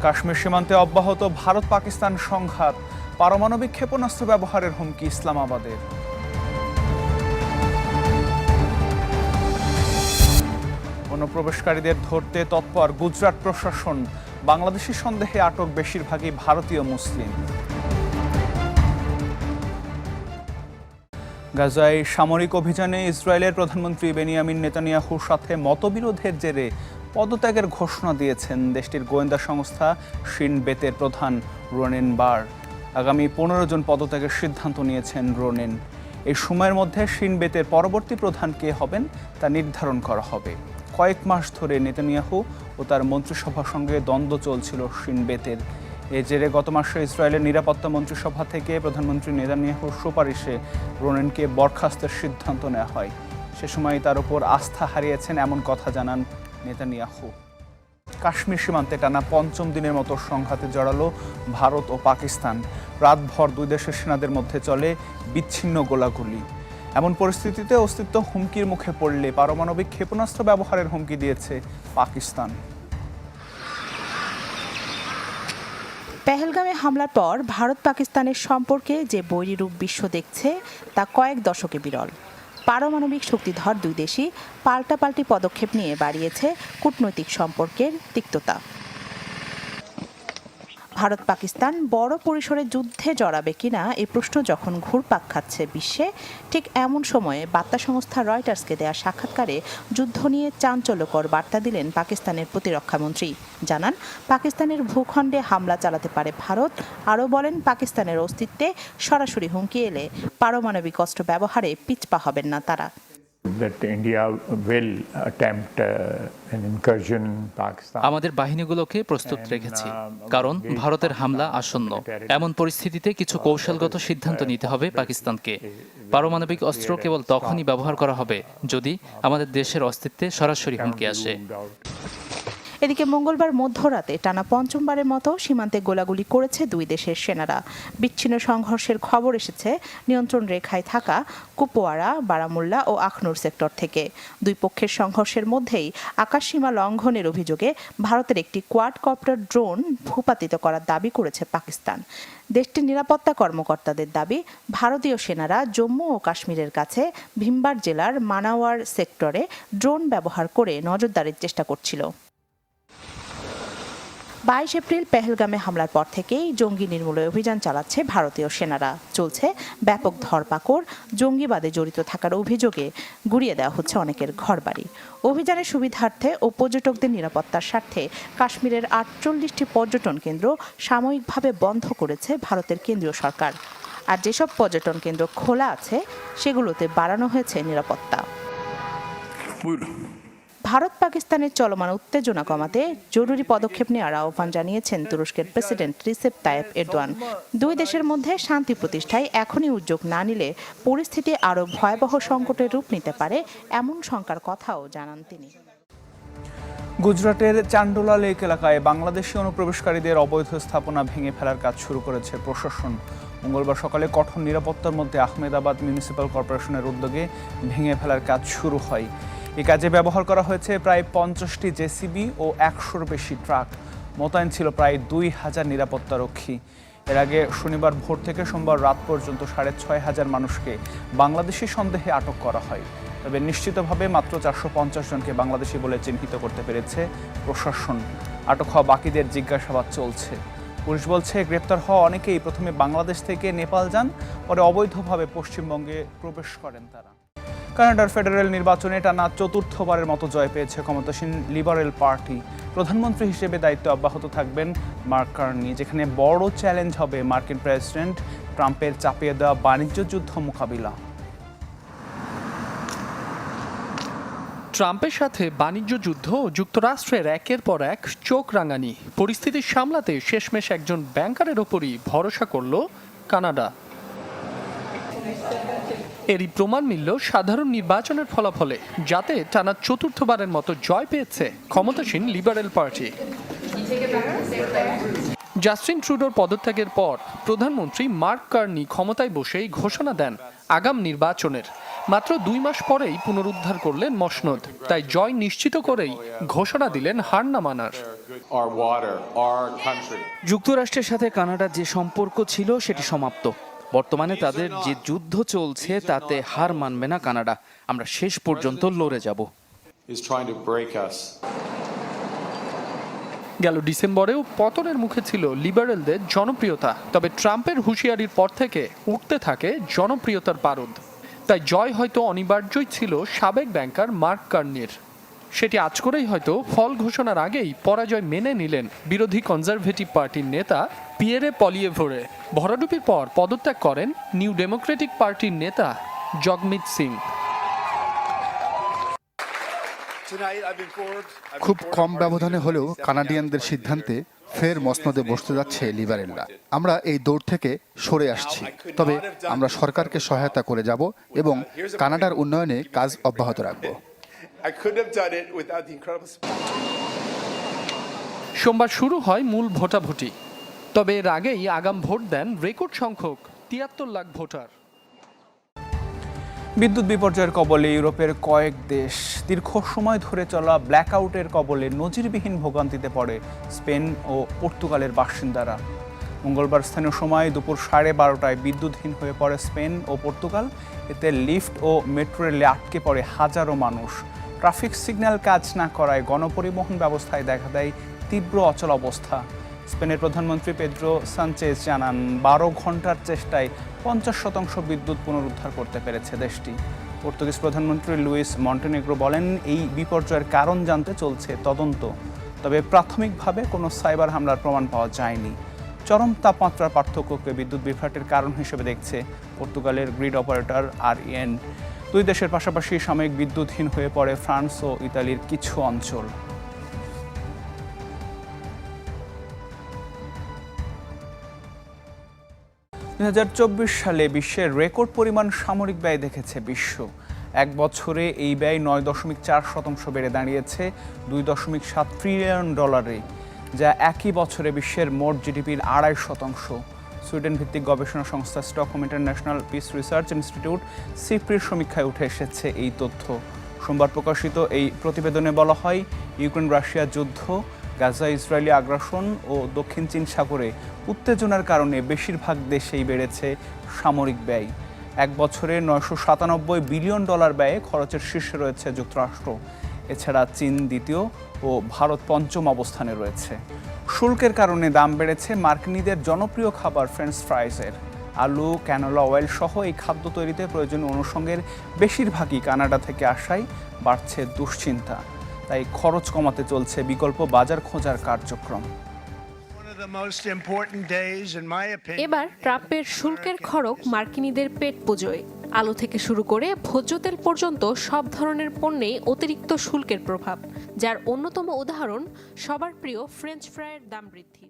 কাশ্মীর সীমান্তে অব্যাহত ভারত পাকিস্তান সংঘাত, পারমাণবিক ক্ষেপণাস্ত্র ব্যবহারের হুমকি ইসলামাবাদের। অনুপ্রবেশকারীদের ধরতে তৎপর গুজরাট প্রশাসন, বাংলাদেশি সন্দেহে আটক বেশিরভাগই ভারতীয় মুসলিম। গাজায় সামরিক অভিযানে ইসরায়েলের প্রধানমন্ত্রী বেনিয়ামিন নেতানিয়াহুর সাথে মতবিরোধের জেরে পদত্যাগের ঘোষণা দিয়েছেন দেশটির গোয়েন্দা সংস্থা শিন বেতের প্রধান রোনেন বার। আগামী 15 জন পদত্যাগের সিদ্ধান্ত নিয়েছেন রোনেন। এই সময়ের মধ্যে শিন বেতের পরবর্তী প্রধান কে হবেন তা নির্ধারণ করা হবে। কয়েক মাস ধরে নেতানিয়াহু ও তার মন্ত্রিসভার সঙ্গে দ্বন্দ্ব চলছিল শিন বেতের। এর জেরে গত মাসে ইসরায়েলের নিরাপত্তা মন্ত্রিসভা থেকে প্রধানমন্ত্রী নেতানিয়াহুর সুপারিশে রোনেনকে বরখাস্তের সিদ্ধান্ত নেওয়া হয়। সে সময় তার উপর আস্থা হারিয়েছেন এমন কথা জানান নেতানিয়াহু। কাশ্মীর সীমান্তে টানা 5ম দিনের মতো সংঘাতে জড়ালো ভারত ও পাকিস্তান। রাতভর দুই দেশের সেনাদের মধ্যে চলে বিচ্ছিন্ন গোলাগুলি। এমন পরিস্থিতিতে অস্তিত্ব হুমকির মুখে পড়লে পারমাণবিক ক্ষেপণাস্ত্র ব্যবহারের হুমকি দিয়েছে পাকিস্তান। পেহেলগামে হামলার পর ভারত পাকিস্তানের সম্পর্কে যে বৈরী রূপ বিশ্ব দেখছে তা কয়েক দশকে বিরল। পারমাণবিক শক্তিধর দুই দেশই পাল্টাপাল্টি পদক্ষেপ নিয়ে বাড়িয়েছে কূটনৈতিক সম্পর্কের তিক্ততা। ভারত পাকিস্তান বড় পরিসরে যুদ্ধে জড়াবে কিনা এই প্রশ্ন যখন ঘুরপাক খাচ্ছে বিশ্বে, ঠিক এমন সময়ে বার্তা সংস্থা রয়টার্সকে দেয়া সাক্ষাৎকারে যুদ্ধ নিয়ে চাঞ্চল্যকর বার্তা দিলেন পাকিস্তানের প্রতিরক্ষামন্ত্রী। জানান, পাকিস্তানের ভূখণ্ডে হামলা চালাতে পারে ভারত। আরও বলেন, পাকিস্তানের অস্তিত্বে সরাসরি হুমকি এলে পারমাণবিক অস্ত্র ব্যবহারে পিছপা হবেন না তারা। আমাদের বাহিনীগুলোকে প্রস্তুত রেখেছি, কারণ ভারতের হামলা আসন্ন। এমন পরিস্থিতিতে কিছু কৌশলগত সিদ্ধান্ত নিতে হবে পাকিস্তানকে। পারমাণবিক অস্ত্র কেবল তখনই ব্যবহার করা হবে যদি আমাদের দেশের অস্তিত্বে সরাসরি হুমকি আসে। এদিকে মঙ্গলবার মধ্যরাতে টানা 5মবারের মতো সীমান্তে গোলাগুলি করেছে দুই দেশের সেনারা। বিচ্ছিন্ন সংঘর্ষের খবর এসেছে নিয়ন্ত্রণ রেখায় থাকা কুপওয়ারা, বারামুল্লা ও আখনুর সেক্টর থেকে। দুই পক্ষের সংঘর্ষের মধ্যেই আকাশসীমা লঙ্ঘনের অভিযোগে ভারতের একটি কোয়াডকপ্টার ড্রোন ভূপাতিত করার দাবি করেছে পাকিস্তান। দেশটির নিরাপত্তা কর্মকর্তাদের দাবি, ভারতীয় সেনারা জম্মু ও কাশ্মীরের কাছে ভিমবার জেলার মানাওয়ার সেক্টরে ড্রোন ব্যবহার করে নজরদারির চেষ্টা করছিল। 22 এপ্রিল পেহেলগামে হামলার পর থেকেই জঙ্গি নির্মূলে অভিযান চালাচ্ছে ভারতীয় সেনারা। চলছে ব্যাপক ধরপাকড়, জঙ্গিবাদে জড়িত থাকার অভিযোগে গুড়িয়ে দেওয়া হচ্ছে অনেকের ঘরবাড়ি। অভিযানের সুবিধার্থে ও পর্যটকদের নিরাপত্তার স্বার্থে কাশ্মীরের 48টি পর্যটন কেন্দ্র সাময়িকভাবে বন্ধ করেছে ভারতের কেন্দ্রীয় সরকার। আর যেসব পর্যটন কেন্দ্র খোলা আছে সেগুলোতে বাড়ানো হয়েছে নিরাপত্তা। ভারত পাকিস্তানের চলমান উত্তেজনা কমাতে জরুরি পদক্ষেপ নেওয়ার আহ্বান জানিয়েছেন তুরস্কের প্রেসিডেন্ট রিসেপ তাইয়েপ এরদোয়ান। দুই দেশের মধ্যে শান্তি প্রতিষ্ঠায় এখনই উদ্যোগ না নিলে পরিস্থিতি আরও ভয়াবহ সংকটের রূপ নিতে পারে, এমন শঙ্কার কথাও জানান তিনি। গুজরাটের চান্ডোলা লেক এলাকায় বাংলাদেশি অনুপ্রবেশকারীদের অবৈধ স্থাপনা ভেঙে ফেলার কাজ শুরু করেছে প্রশাসন। মঙ্গলবার সকালে কঠোর নিরাপত্তার মধ্যে আহমেদাবাদ মিউনিসিপ্যাল কর্পোরেশনের উদ্যোগে ভেঙে ফেলার কাজ শুরু হয়। এই কাজে ব্যবহার করা হয়েছে প্রায় 50টি জেসিবি ও 100-র বেশি ট্রাক। মোতায়েন ছিল প্রায় 2000 নিরাপত্তারক্ষী। এর আগে শনিবার ভোর থেকে সোমবার রাত পর্যন্ত 6500 মানুষকে বাংলাদেশি সন্দেহে আটক করা হয়। তবে নিশ্চিতভাবে মাত্র 450 জনকে বাংলাদেশি বলে চিহ্নিত করতে পেরেছে প্রশাসন। আটক হওয়া বাকিদের জিজ্ঞাসাবাদ চলছে। পুলিশ বলছে, গ্রেপ্তার হওয়া অনেকেই প্রথমে বাংলাদেশ থেকে নেপাল যান, পরে অবৈধভাবে পশ্চিমবঙ্গে প্রবেশ করেন তারা। কানাডার ফেডারেল নির্বাচনে টানা 4র্থবারের মতো জয় পেয়েছে ক্ষমতাসীন লিবারেল পার্টি। প্রধানমন্ত্রী হিসেবে দায়িত্ব অব্যাহত থাকবেন মার্ক কার্নি, যেখানে বড় চ্যালেঞ্জ হবে মার্কিন প্রেসিডেন্ট ট্রাম্পের চাপিয়ে দেওয়া বাণিজ্য যুদ্ধ মোকাবিলা। ট্রাম্পের সাথে বাণিজ্য যুদ্ধ ও যুক্তরাষ্ট্রের একের পর এক চোখ রাঙানি পরিস্থিতি সামলাতে শেষমেশ একজন ব্যাংকারের ওপরই ভরসা করল কানাডা। এরই প্রমাণ মিলল সাধারণ নির্বাচনের ফলাফলে, যাতে টানা 4র্থবারের মতো জয় পেয়েছে ক্ষমতাসীন লিবারেল পার্টি। জাস্টিন ট্রুডোর পদত্যাগের পর প্রধানমন্ত্রী মার্ক কার্নি ক্ষমতায় বসেই ঘোষণা দেন আগাম নির্বাচনের। মাত্র 2 মাস পরেই পুনরুদ্ধার করলেন মসনদ। তাই জয় নিশ্চিত করেই ঘোষণা দিলেন হার না মানার। our water, our country. যুক্তরাষ্ট্রের সাথে কানাডার যে সম্পর্ক ছিল সেটি সমাপ্ত। বর্তমানে তাদের যে যুদ্ধ চলছে তাতে হার মানবে না কানাডা। আমরা শেষ পর্যন্ত লড়ে যাব। Is trying to break us. গেল ডিসেম্বরেও পতনের মুখে ছিল লিবারেলদের জনপ্রিয়তা, তবে ট্রাম্পের হুঁশিয়ারির পর থেকে উঠতে থাকে জনপ্রিয়তার পারদ। তাই জয় হয়তো অনিবার্যই ছিল সাবেক ব্যাংকার মার্ক কার্নির। সেটি আজ করেই হয়তো ফল ঘোষণার আগেই পরাজয় মেনে নিলেন বিরোধী কনজারভেটিভ পার্টির নেতা পিয়েরে পলিয়েভোরে। ভরাডুবির পর পদত্যাগ করেন নিউ ডেমোক্রেটিক পার্টির নেতা জগমিত সিং। খুব কম ব্যবধানে হলেও কানাডিয়ানদের সিদ্ধান্তে ফের মসনদে বসতে যাচ্ছে লিবারেলরা। আমরা এই দৌড় থেকে সরে আসছি, তবে আমরা সরকারকে সহায়তা করে যাব এবং কানাডার উন্নয়নে কাজ অব্যাহত রাখব। সোমবার শুরু হয় মূল ভোটাভুটি, তবে এর আগেই আগাম ভোট দেন রেকর্ড সংখ্যক ৭৩ লাখ ভোটার। বিদ্যুৎ বিপর্যয়ের কবলে ইউরোপের কয়েক দেশ। দীর্ঘ সময় ধরে চলা ব্ল্যাকআউটের কবলে নজিরবিহীন ভোগান্তিতে পড়ে স্পেন ও পর্তুগালের বাসিন্দারা। মঙ্গলবার স্থানীয় সময় দুপুর 12:30টায় বিদ্যুৎহীন হয়ে পড়ে স্পেন ও পর্তুগাল। এতে লিফট ও মেট্রো রেলে আটকে পড়ে হাজারো মানুষ। ট্রাফিক সিগন্যাল কাজ না করায় গণপরিবহন ব্যবস্থায় দেখা দেয় তীব্র অচল অবস্থা। স্পেনের প্রধানমন্ত্রী পেদ্রো সানচেজ জানান, 12 ঘন্টার চেষ্টায় 50% বিদ্যুৎ পুনরুদ্ধার করতে পেরেছে দেশটি। পর্তুগিজ প্রধানমন্ত্রী লুইস মন্টেনেগ্রো বলেন, এই বিপর্যয়ের কারণ জানতে চলছে তদন্ত, তবে প্রাথমিকভাবে কোনো সাইবার হামলার প্রমাণ পাওয়া যায়নি। চরম তাপমাত্রার পার্থক্যকে বিদ্যুৎ বিভ্রাটের কারণ হিসেবে দেখছে পর্তুগালের গ্রিড অপারেটর REN। দুই দেশের পাশাপাশি সাময়িক বিদ্যুৎহীন হয়ে পড়ে ফ্রান্স ও ইতালির কিছু অঞ্চল। 2024 সালে বিশ্বের রেকর্ড পরিমাণ সামরিক ব্যয় দেখেছে বিশ্ব। এক বছরে এই ব্যয় 9.4% বেড়ে দাঁড়িয়েছে $2.7 ট্রিলিয়ন, যা একই বছরে বিশ্বের মোট জিডিপির 2.5%। সুইডেন ভিত্তিক গবেষণা সংস্থা Stockholm International Peace Research Institute সিপ্রির সমীক্ষায় উঠে এসেছে এই তথ্য। সোমবার প্রকাশিত এই প্রতিবেদনে বলা হয়, ইউক্রেন রাশিয়া যুদ্ধ, গাজা ইসরায়েলি আগ্রাসন ও দক্ষিণ চীন সাগরে উত্তেজনার কারণে বেশিরভাগ দেশেই বেড়েছে সামরিক ব্যয়। এক বছরে $997 বিলিয়ন ব্যয়ে খরচের শীর্ষে রয়েছে যুক্তরাষ্ট্র। এছাড়া চীন দ্বিতীয় ও ভারত পঞ্চম অবস্থানে রয়েছে। শুল্কের কারণে দাম বেড়েছে মার্কিনীদের জনপ্রিয় খাবার ফ্রেঞ্চ ফ্রাইজের। আলু, ক্যানোলা অয়েল সহ এই খাদ্য তৈরিতে প্রয়োজনীয় অনুষঙ্গের বেশিরভাগই কানাডা থেকে আসায় বাড়ছে দুশ্চিন্তা। তাই খরচ কমাতে চলছে বিকল্প বাজার খোঁজার কার্যক্রম। এবার ট্রাম্পের শুল্কের খড়গ মার্কিনীদের পেট পুজোয়। আলু থেকে শুরু করে ভোজ্য তেল পর্যন্ত সব ধরনের পণ্যেই অতিরিক্ত শুল্কের প্রভাব, যার অন্যতম উদাহরণ সবার প্রিয় ফ্রেঞ্চ ফ্রাইয়ের দাম বৃদ্ধি।